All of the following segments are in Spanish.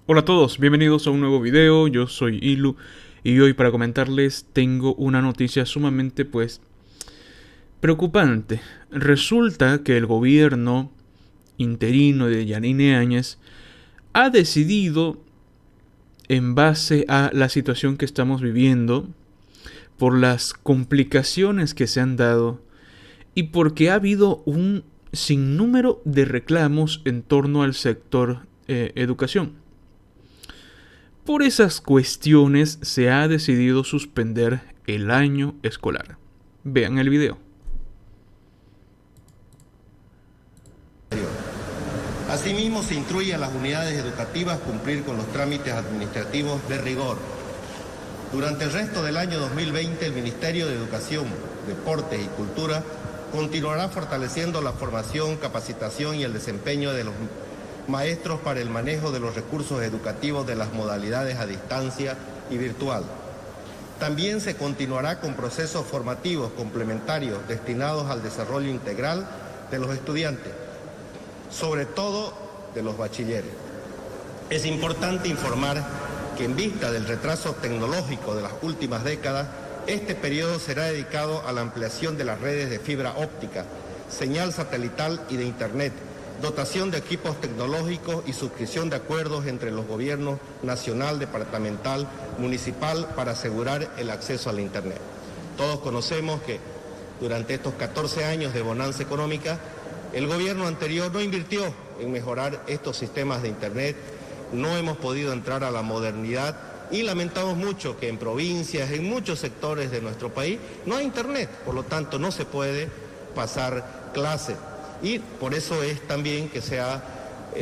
Hola a todos, bienvenidos a un nuevo video, yo soy Ilu y hoy para comentarles tengo una noticia sumamente preocupante. Resulta que el gobierno interino de Yanine Áñez ha decidido, en base a la situación que estamos viviendo, por las complicaciones que se han dado y porque ha habido un sinnúmero de reclamos en torno al sector educación. Por esas cuestiones se ha decidido suspender el año escolar. Vean el video. Asimismo, se instruye a las unidades educativas cumplir con los trámites administrativos de rigor. Durante el resto del año 2020, el Ministerio de Educación, Deportes y Cultura continuará fortaleciendo la formación, capacitación y el desempeño de los maestros para el manejo de los recursos educativos de las modalidades a distancia y virtual. También se continuará con procesos formativos complementarios destinados al desarrollo integral de los estudiantes, sobre todo de los bachilleres. Es importante informar que en vista del retraso tecnológico de las últimas décadas, este periodo será dedicado a la ampliación de las redes de fibra óptica, señal satelital y de Internet, dotación de equipos tecnológicos y suscripción de acuerdos entre los gobiernos nacional, departamental, municipal para asegurar el acceso al Internet. Todos conocemos que durante estos 14 años de bonanza económica, el gobierno anterior no invirtió en mejorar estos sistemas de Internet, no hemos podido entrar a la modernidad y lamentamos mucho que en provincias, en muchos sectores de nuestro país, no hay Internet, por lo tanto no se puede pasar clase. Y por eso es también que se ha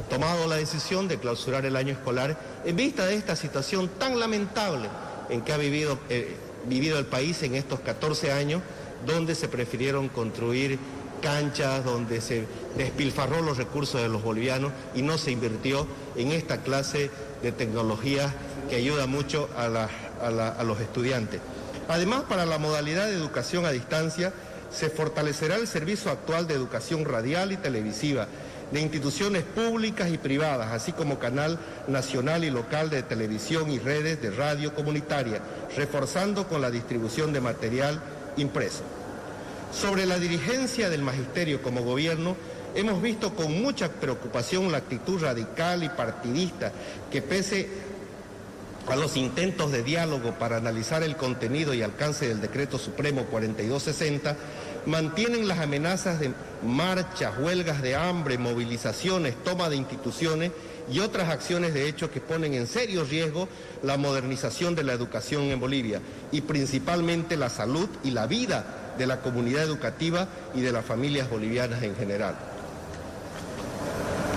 tomado la decisión de clausurar el año escolar en vista de esta situación tan lamentable en que ha vivido el país en estos 14 años, donde se prefirieron construir canchas, donde se despilfarró los recursos de los bolivianos y no se invirtió en esta clase de tecnología que ayuda mucho a los estudiantes. Además, para la modalidad de educación a distancia, se fortalecerá el servicio actual de educación radial y televisiva de instituciones públicas y privadas, así como canal nacional y local de televisión y redes de radio comunitaria, reforzando con la distribución de material impreso. Sobre la dirigencia del magisterio como gobierno, hemos visto con mucha preocupación la actitud radical y partidista que, pese a los intentos de diálogo para analizar el contenido y alcance del Decreto Supremo 4260, mantienen las amenazas de marchas, huelgas de hambre, movilizaciones, toma de instituciones y otras acciones de hecho que ponen en serio riesgo la modernización de la educación en Bolivia y principalmente la salud y la vida de la comunidad educativa y de las familias bolivianas en general.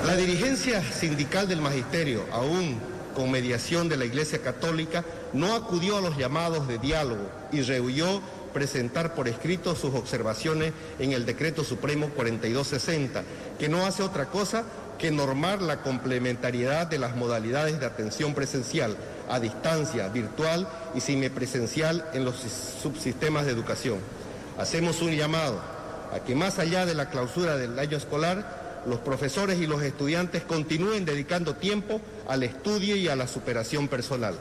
La dirigencia sindical del magisterio, aún con mediación de la Iglesia Católica, no acudió a los llamados de diálogo y rehuyó presentar por escrito sus observaciones en el Decreto Supremo 4260, que no hace otra cosa que normar la complementariedad de las modalidades de atención presencial, a distancia, virtual y semipresencial en los subsistemas de educación. Hacemos un llamado a que más allá de la clausura del año escolar, los profesores y los estudiantes continúen dedicando tiempo al estudio y a la superación personal.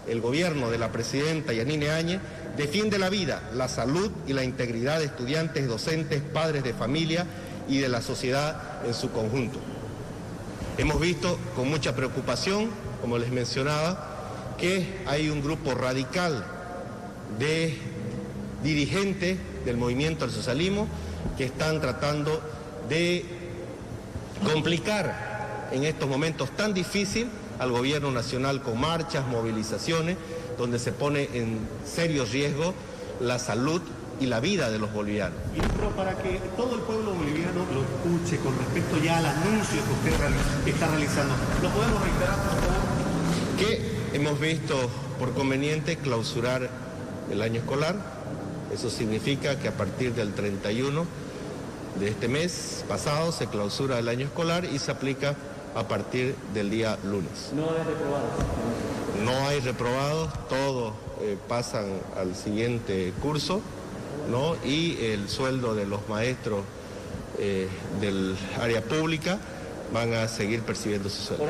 El gobierno de la presidenta Yanine Áñez defiende la vida, la salud y la integridad de estudiantes, docentes, padres de familia y de la sociedad en su conjunto. Hemos visto con mucha preocupación, como les mencionaba, que hay un grupo radical de dirigentes del movimiento al socialismo que están tratando de complicar en estos momentos tan difíciles al gobierno nacional con marchas, movilizaciones, donde se pone en serio riesgo la salud y la vida de los bolivianos. Ministro, para que todo el pueblo boliviano lo escuche con respecto ya al anuncio que usted está realizando, ¿lo podemos reiterar, por favor? Que hemos visto por conveniente clausurar el año escolar. Eso significa que a partir del 31 de este mes pasado se clausura el año escolar y se aplica a partir del día lunes. No hay reprobados. No hay reprobados, todos pasan al siguiente curso, ¿no? Y el sueldo de los maestros del área pública van a seguir percibiendo su sueldo.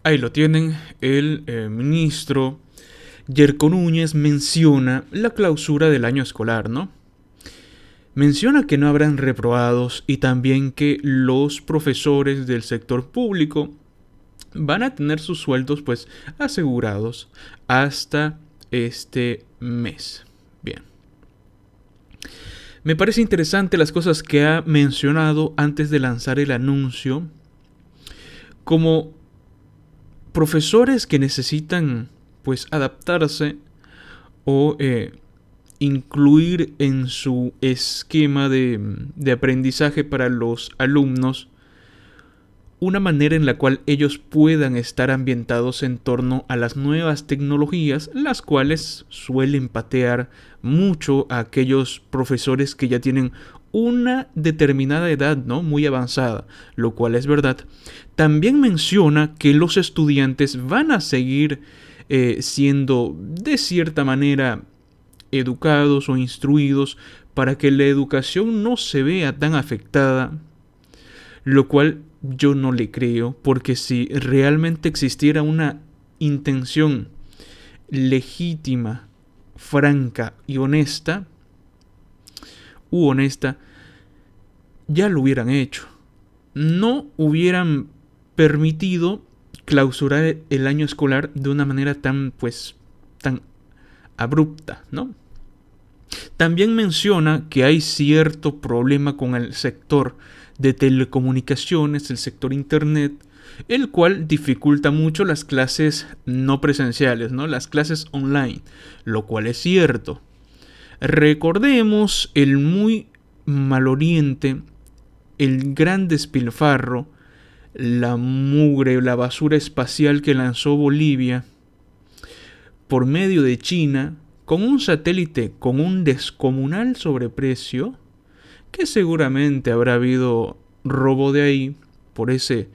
Ahí lo tienen, el ministro Yerko Núñez menciona la clausura del año escolar, ¿no? Menciona que no habrán reprobados y también que los profesores del sector público van a tener sus sueldos pues asegurados hasta este mes. Bien. Me parece interesante las cosas que ha mencionado antes de lanzar el anuncio. Como profesores que necesitan pues adaptarse o incluir en su esquema de aprendizaje para los alumnos una manera en la cual ellos puedan estar ambientados en torno a las nuevas tecnologías, las cuales suelen patear mucho a aquellos profesores que ya tienen una determinada edad, ¿no? Muy avanzada, lo cual es verdad. También menciona que los estudiantes van a seguir siendo de cierta manera educados o instruidos para que la educación no se vea tan afectada, lo cual yo no le creo, porque si realmente existiera una intención legítima, franca y honesta, ya lo hubieran hecho. No hubieran permitido clausurar el año escolar de una manera tan abrupta, ¿no? También menciona que hay cierto problema con el sector de telecomunicaciones, el sector internet, el cual dificulta mucho las clases no presenciales, ¿no? Las clases online, lo cual es cierto. Recordemos el muy maloriente, el gran despilfarro, la mugre, la basura espacial que lanzó Bolivia por medio de China con un satélite con un descomunal sobreprecio, que seguramente habrá habido robo de ahí por ese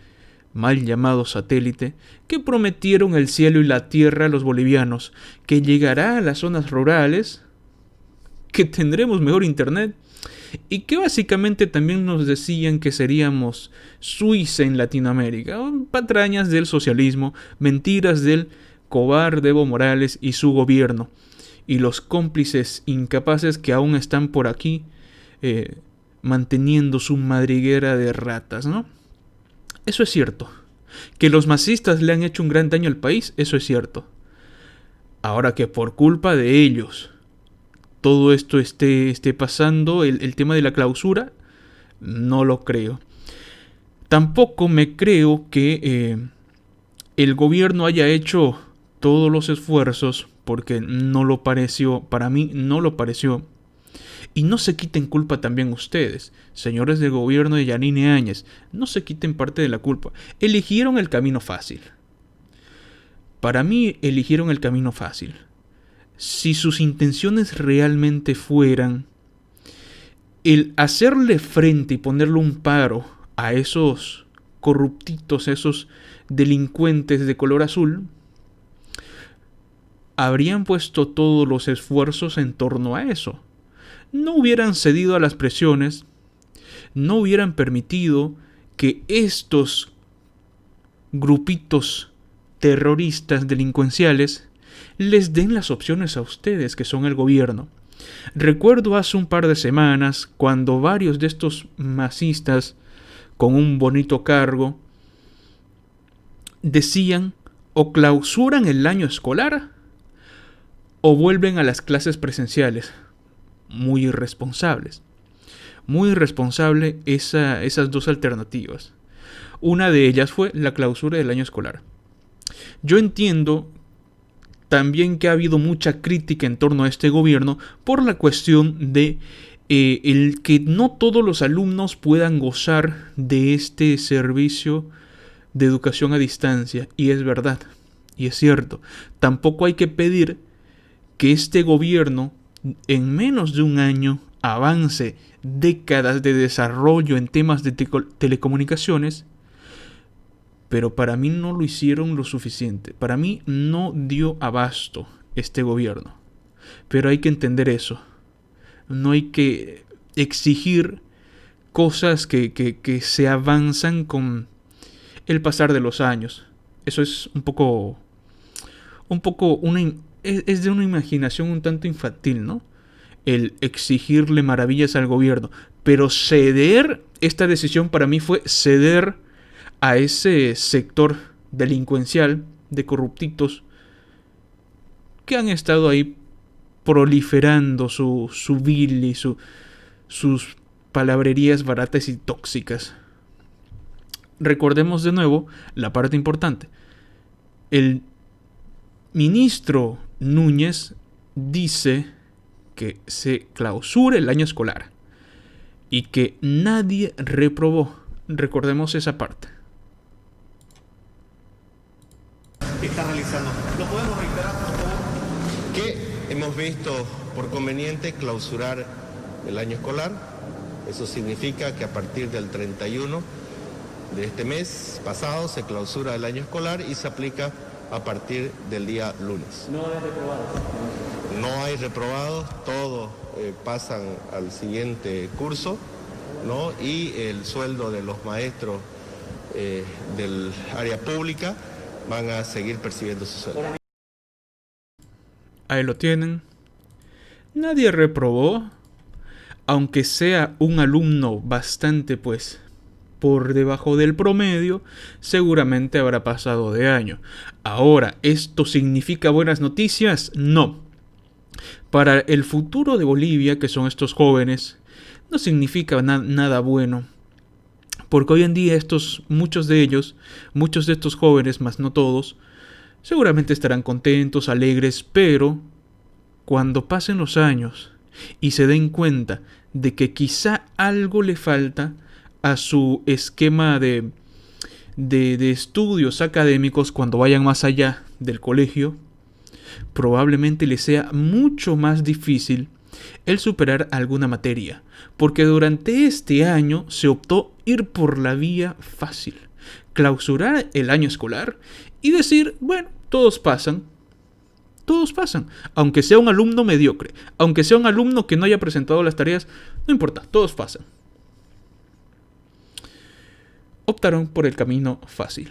mal llamado satélite, que prometieron el cielo y la tierra a los bolivianos, que llegará a las zonas rurales, que tendremos mejor internet y que básicamente también nos decían que seríamos Suiza en Latinoamérica. Patrañas del socialismo, mentiras del cobarde Evo Morales y su gobierno, y los cómplices incapaces que aún están por aquí manteniendo su madriguera de ratas, ¿no? Eso es cierto. Que los masistas le han hecho un gran daño al país, eso es cierto. Ahora que por culpa de ellos todo esto esté pasando, el tema de la clausura, no lo creo. Tampoco me creo que el gobierno haya hecho todos los esfuerzos, porque no lo pareció, para mí no lo pareció. Y no se quiten culpa también ustedes, señores del gobierno de Yanine Áñez, no se quiten parte de la culpa. Eligieron el camino fácil. Para mí eligieron el camino fácil. Si sus intenciones realmente fueran el hacerle frente y ponerle un paro a esos corruptitos, esos delincuentes de color azul, habrían puesto todos los esfuerzos en torno a eso. No hubieran cedido a las presiones, no hubieran permitido que estos grupitos terroristas delincuenciales les den las opciones a ustedes, que son el gobierno. Recuerdo hace un par de semanas cuando varios de estos masistas con un bonito cargo decían o clausuran el año escolar o vuelven a las clases presenciales. Muy irresponsables. Muy irresponsable esas dos alternativas. Una de ellas fue la clausura del año escolar. Yo entiendo también que ha habido mucha crítica en torno a este gobierno por la cuestión de el que no todos los alumnos puedan gozar de este servicio de educación a distancia. Y es verdad, y es cierto. Tampoco hay que pedir que este gobierno en menos de un año avance décadas de desarrollo en temas de telecomunicaciones, pero para mí no lo hicieron lo suficiente. Para mí no dio abasto este gobierno. Pero hay que entender eso. No hay que exigir cosas que se avanzan con el pasar de los años. Eso es es de una imaginación un tanto infantil, ¿no? El exigirle maravillas al gobierno. Pero esta decisión para mí fue ceder a ese sector delincuencial de corruptitos que han estado ahí proliferando su bilis, sus palabrerías baratas y tóxicas. Recordemos de nuevo la parte importante. El ministro Núñez dice que se clausure el año escolar y que nadie reprobó. Recordemos esa parte. Está realizando. ¿Lo podemos reiterar, por favor? Que hemos visto por conveniente clausurar el año escolar. Eso significa que a partir del 31 de este mes pasado se clausura el año escolar y se aplica a partir del día lunes. No hay reprobados. No hay reprobados, todos pasan al siguiente curso, ¿no? Y el sueldo de los maestros del área pública van a seguir percibiendo su sueldo. Ahí lo tienen. Nadie reprobó, aunque sea un alumno bastante, pues, por debajo del promedio, seguramente habrá pasado de año. Ahora, ¿esto significa buenas noticias? No. Para el futuro de Bolivia, que son estos jóvenes, no significa nada bueno. Porque hoy en día muchos de estos jóvenes, más no todos, seguramente estarán contentos, alegres, pero cuando pasen los años y se den cuenta de que quizá algo le falta a su esquema de estudios académicos, cuando vayan más allá del colegio, probablemente les sea mucho más difícil el superar alguna materia, porque durante este año se optó ir por la vía fácil, clausurar el año escolar y decir, bueno, todos pasan, aunque sea un alumno mediocre, aunque sea un alumno que no haya presentado las tareas, no importa, todos pasan. Optaron por el camino fácil.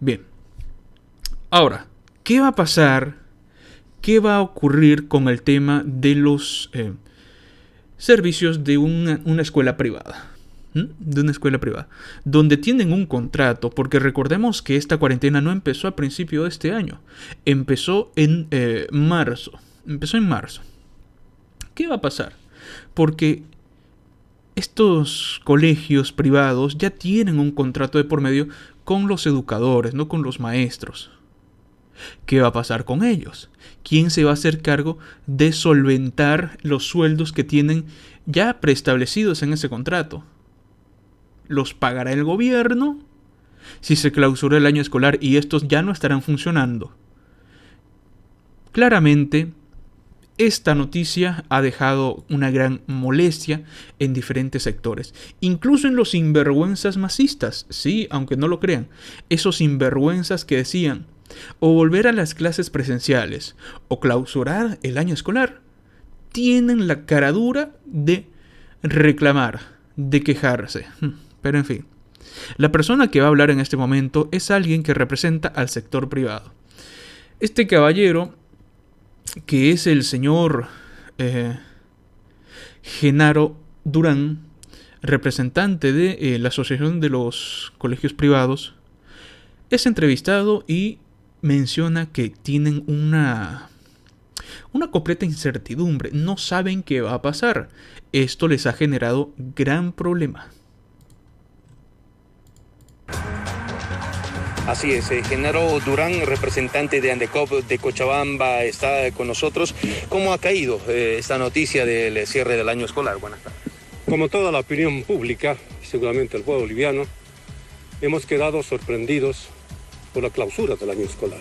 Bien. Ahora, ¿qué va a pasar? ¿Qué va a ocurrir con el tema de los servicios de una escuela privada? De una escuela privada, donde tienen un contrato, porque recordemos que esta cuarentena no empezó a principio de este año, empezó en marzo. ¿Qué va a pasar? Porque estos colegios privados ya tienen un contrato de por medio con los educadores, no con los maestros. ¿Qué va a pasar con ellos? ¿Quién se va a hacer cargo de solventar los sueldos que tienen ya preestablecidos en ese contrato? ¿Los pagará el gobierno? Si se clausura el año escolar y estos ya no estarán funcionando. Claramente, esta noticia ha dejado una gran molestia en diferentes sectores, incluso en los sinvergüenzas masistas, sí, aunque no lo crean, esos sinvergüenzas que decían o volver a las clases presenciales o clausurar el año escolar, tienen la caradura de reclamar, de quejarse. Pero en fin, la persona que va a hablar en este momento es alguien que representa al sector privado. Este caballero, que es el señor Genaro Durán, representante de la Asociación de los Colegios Privados, es entrevistado y menciona que tienen una completa incertidumbre, no saben qué va a pasar. Esto les ha generado gran problema. Así es, Genaro Durán, representante de Andecop de Cochabamba, está con nosotros. ¿Cómo ha caído esta noticia del cierre del año escolar? Buenas tardes. Como toda la opinión pública, seguramente el pueblo boliviano, hemos quedado sorprendidos por la clausura del año escolar.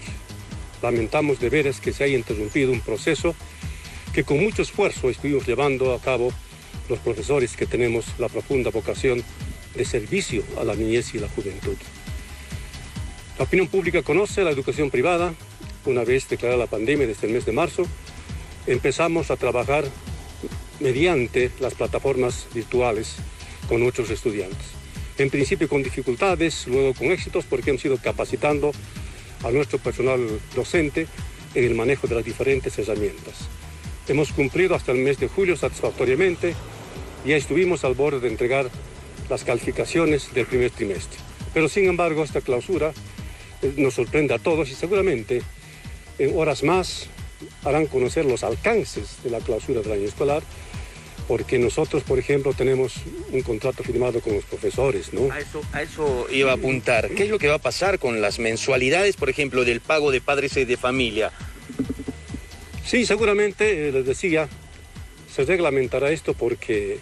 Lamentamos de veras que se haya interrumpido un proceso que con mucho esfuerzo estuvimos llevando a cabo los profesores que tenemos la profunda vocación de servicio a la niñez y la juventud. La opinión pública conoce la educación privada. Una vez declarada la pandemia desde el mes de marzo, empezamos a trabajar mediante las plataformas virtuales con nuestros estudiantes. En principio con dificultades, luego con éxitos, porque hemos ido capacitando a nuestro personal docente en el manejo de las diferentes herramientas. Hemos cumplido hasta el mes de julio satisfactoriamente y ya estuvimos al borde de entregar las calificaciones del primer trimestre. Pero sin embargo esta clausura nos sorprende a todos y seguramente en horas más harán conocer los alcances de la clausura del año escolar, porque nosotros, por ejemplo, tenemos un contrato firmado con los profesores, ¿no? A eso iba a apuntar. ¿Qué es lo que va a pasar con las mensualidades, por ejemplo, del pago de padres de familia? Sí, seguramente, les decía, se reglamentará esto porque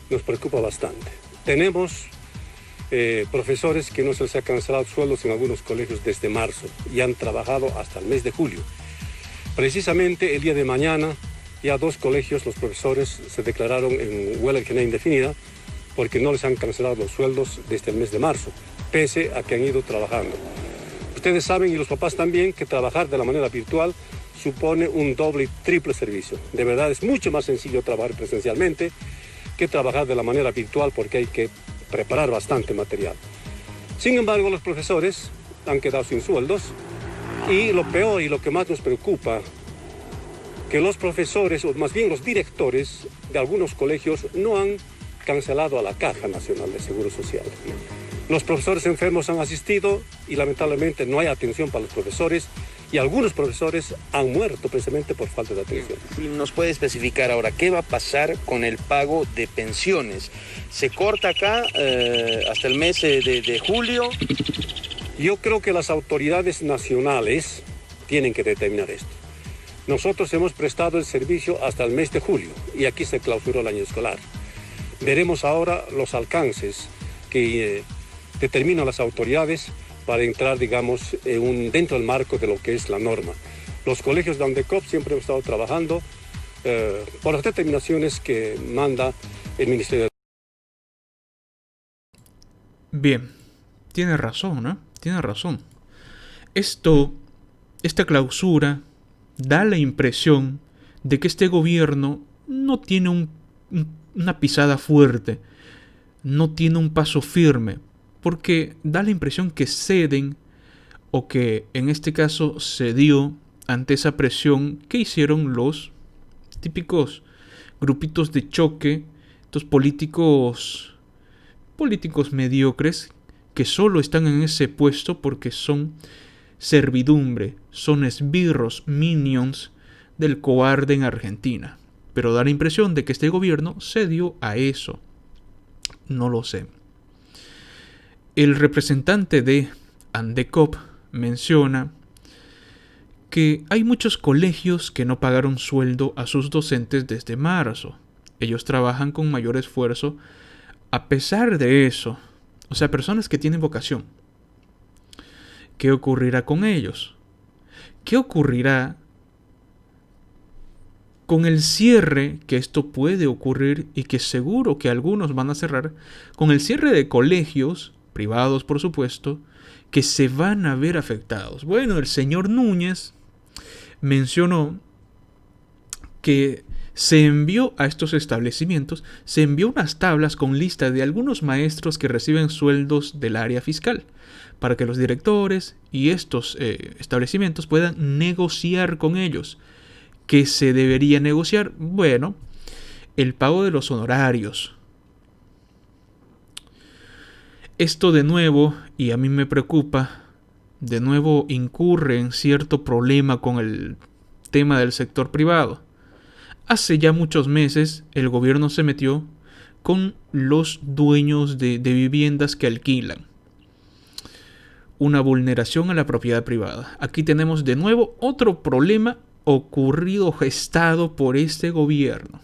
nos preocupa bastante. Tenemos profesores que no se les ha cancelado sueldos en algunos colegios desde marzo y han trabajado hasta el mes de julio. Precisamente el día de mañana ya 2 colegios, los profesores se declararon en huelga general indefinida porque no les han cancelado los sueldos desde el mes de marzo, pese a que han ido trabajando. Ustedes saben, y los papás también, que trabajar de la manera virtual supone un doble y triple servicio. De verdad es mucho más sencillo trabajar presencialmente que trabajar de la manera virtual porque hay que preparar bastante material. Sin embargo, los profesores han quedado sin sueldos y lo peor y lo que más nos preocupa, que los profesores, o más bien los directores de algunos colegios, no han cancelado a la Caja Nacional de Seguro Social. Los profesores enfermos han asistido y lamentablemente no hay atención para los profesores y algunos profesores han muerto precisamente por falta de atención. Si nos puede especificar ahora, ¿qué va a pasar con el pago de pensiones? ¿Se corta acá hasta el mes de julio? Yo creo que las autoridades nacionales tienen que determinar esto. Nosotros hemos prestado el servicio hasta el mes de julio y aquí se clausuró el año escolar. Veremos ahora los alcances que determinan las autoridades para entrar, digamos, dentro del marco de lo que es la norma. Los colegios de ANDECOP siempre hemos estado trabajando por las determinaciones que manda el Ministerio de... Bien, tiene razón, ¿no? Tiene razón. Esta clausura da la impresión de que este gobierno no tiene una pisada fuerte, no tiene un paso firme, porque da la impresión que ceden, o que en este caso cedió ante esa presión que hicieron los típicos grupitos de choque, estos políticos mediocres que solo están en ese puesto porque son servidumbre, son esbirros, minions del cobarde en Argentina. Pero da la impresión de que este gobierno cedió a eso. No lo sé. El representante de ANDECOP menciona que hay muchos colegios que no pagaron sueldo a sus docentes desde marzo. Ellos trabajan con mayor esfuerzo a pesar de eso. O sea, personas que tienen vocación. ¿Qué ocurrirá con ellos? ¿Qué ocurrirá con el cierre, que esto puede ocurrir y que seguro que algunos van a cerrar, con el cierre de colegios, privados por supuesto, que se van a ver afectados? Bueno, el señor Núñez mencionó que se envió a estos establecimientos, se envió unas tablas con lista de algunos maestros que reciben sueldos del área fiscal, para que los directores y estos establecimientos puedan negociar con ellos. ¿Qué se debería negociar? Bueno, el pago de los honorarios. Esto de nuevo, y a mí me preocupa, de nuevo incurre en cierto problema con el tema del sector privado. Hace ya muchos meses el gobierno se metió con los dueños de viviendas que alquilan. Una vulneración a la propiedad privada. Aquí tenemos de nuevo otro problema ocurrido, gestado por este gobierno.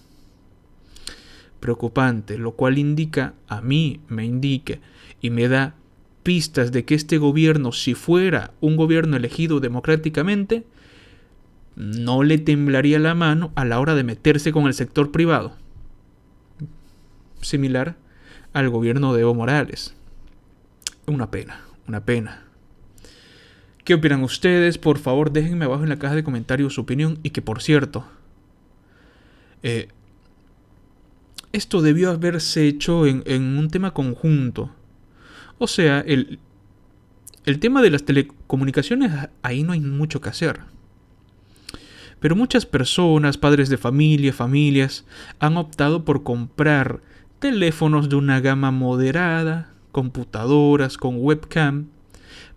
Preocupante, lo cual me indica y me da pistas de que este gobierno, si fuera un gobierno elegido democráticamente, no le temblaría la mano a la hora de meterse con el sector privado. Similar al gobierno de Evo Morales. Una pena. ¿Qué opinan ustedes? Por favor, déjenme abajo en la caja de comentarios su opinión. Y que, por cierto, esto debió haberse hecho en un tema conjunto. O sea, el tema de las telecomunicaciones, ahí no hay mucho que hacer. Pero muchas personas, padres de familia, familias, han optado por comprar teléfonos de una gama moderada, computadoras con webcam,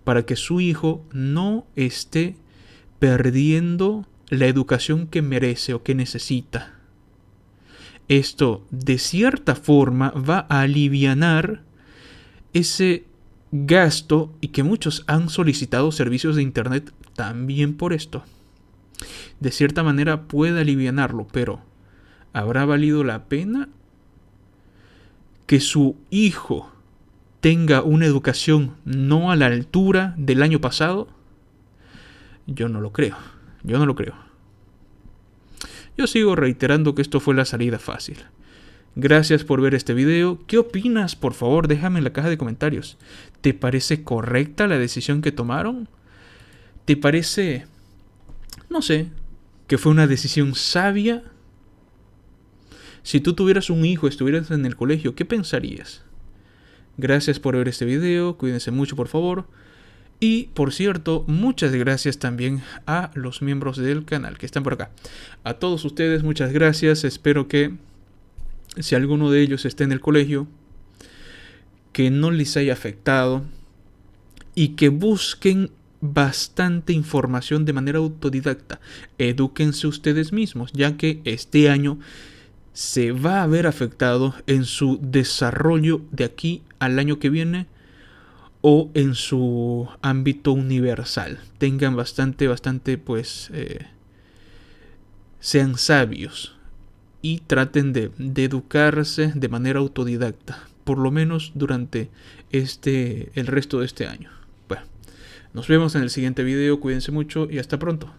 para que su hijo no esté perdiendo la educación que merece o que necesita. Esto, de cierta forma, va a alivianar ese gasto y que muchos han solicitado servicios de internet también por esto. De cierta manera puede alivianarlo, pero ¿habrá valido la pena que su hijo tenga una educación no a la altura del año pasado? Yo no lo creo. Yo no lo creo. Yo sigo reiterando que esto fue la salida fácil. Gracias por ver este video. ¿Qué opinas? Por favor, déjame en la caja de comentarios. ¿Te parece correcta la decisión que tomaron? ¿Te parece, no sé, que fue una decisión sabia? Si tú tuvieras un hijo, estuvieras en el colegio, ¿qué pensarías? Gracias por ver este video. Cuídense mucho, por favor. Y, por cierto, muchas gracias también a los miembros del canal que están por acá. A todos ustedes, muchas gracias. Espero que, si alguno de ellos está en el colegio, que no les haya afectado y que busquen bastante información de manera autodidacta. Edúquense ustedes mismos, ya que este año se va a ver afectado en su desarrollo de aquí al año que viene o en su ámbito universal. Tengan bastante, pues, sean sabios y traten de educarse de manera autodidacta, por lo menos durante el resto de este año. Bueno, nos vemos en el siguiente video, cuídense mucho y hasta pronto.